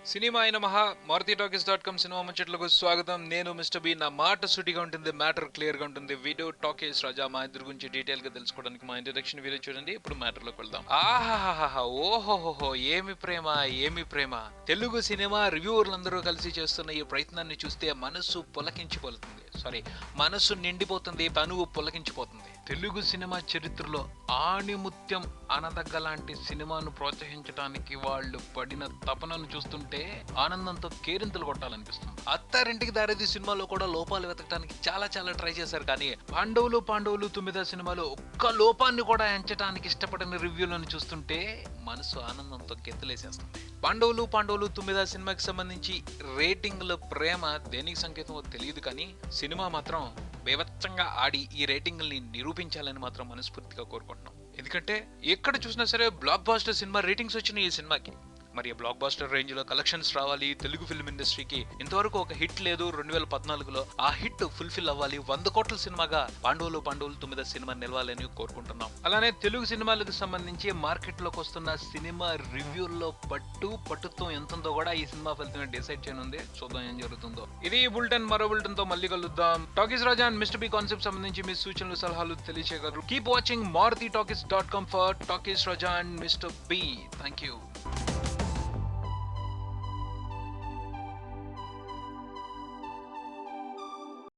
Cinema అయిన Maruti టాకీస్.com cinema ముచ్చట్లకు స్వాగతం. నేను మిస్టర్ బి. నా మాట సూటిగా ఉంటుంది, మ్యాటర్ క్లియర్ గా ఉంటుంది. వీడియో టాకీస్ రాజా మా ఇద్దరు గురించి డీటెయిల్ గా తెలుసుకోవడానికి మా ఇంట్రడక్షన్ వీడియో చూడండి. ఇప్పుడు మ్యాటర్ లోకి వెళ్దాం. ఆహాహాహా, ఓహోహోహో, ఏమి ప్రేమ, ఏమి ప్రేమ. తెలుగు సినిమా రివ్యూవర్లందరూ కలిసి చేస్తున్న ఈ ప్రయత్నాన్ని చూస్తే మనసు పులకించిపోతుంది. మనసు నిండిపోతుంది, తనువు పులకించిపోతుంది. తెలుగు సినిమా చరిత్రలో ఆణిముత్యం అనదగ్గ లాంటి సినిమాను ప్రోత్సహించడానికి వాళ్ళు పడిన తపనను చూస్తుంటే ఆనందంతో కేరింతలు కొట్టాలనిపిస్తుంది. అత్తారింటికి దారేది సినిమాలో కూడా లోపాలు వెతకడానికి చాలా చాలా ట్రై చేశారు, కానీ పాండవులు 9 సినిమాలో ఒక్క లోపాన్ని కూడా ఎంచడానికి ఇష్టపడిన రివ్యూలను చూస్తుంటే మనసు ఆనందంతో గెంతులేసేస్తుంది. పాండవులు 9 సినిమాకి సంబంధించి రేటింగ్ల ప్రేమ దేనికి సంకేతమో తెలియదు, కానీ సినిమా మాత్రం బేవచ్చంగా ఆడి ఈ రేటింగ్ని నిరూపించాలని మాత్రం మనస్ఫూర్తిగా కోరుకుంటున్నాం. ఎందుకంటే ఎక్కడ చూసినా సరే బ్లాక్ బాస్టర్ సినిమా రేటింగ్స్ వచ్చినాయి ఈ సినిమాకి. మరి బ్లాక్ బాస్టర్ రేంజ్ లో కలెక్షన్స్ రావాలి తెలుగు ఫిల్మ్ ఇండస్ట్రీకి. ఇంతవరకు ఒక హిట్ లేదు. 2014లో ఆ హిట్ ఫుల్ఫిల్ అవ్వాలి. 100 కోట్ల సినిమాగా పాండవులు 9 సినిమా నిలవాలని కోరుకుంటున్నాం. అలానే తెలుగు సినిమాలకు సంబంధించి మార్కెట్ లోకి వస్తున్న సినిమా రివ్యూల్లో పట్టుతో ఎంతుందో కూడా ఈ సినిమా ఫలితమే డిసైడ్ చేయనుంది. చూద్దాం ఏం జరుగుతుందో. ఇది బులెటిన్. మరో బులెటిన్ తో మళ్ళీ కలుద్దాం. Talkies Raja and Mister B concept సంబంధించి మీ సూచనలు సలహాలు తెలియచేయగలరు. Keep watching Maruti Talkies dot com for Talkies Raja and Mister B. Thank you.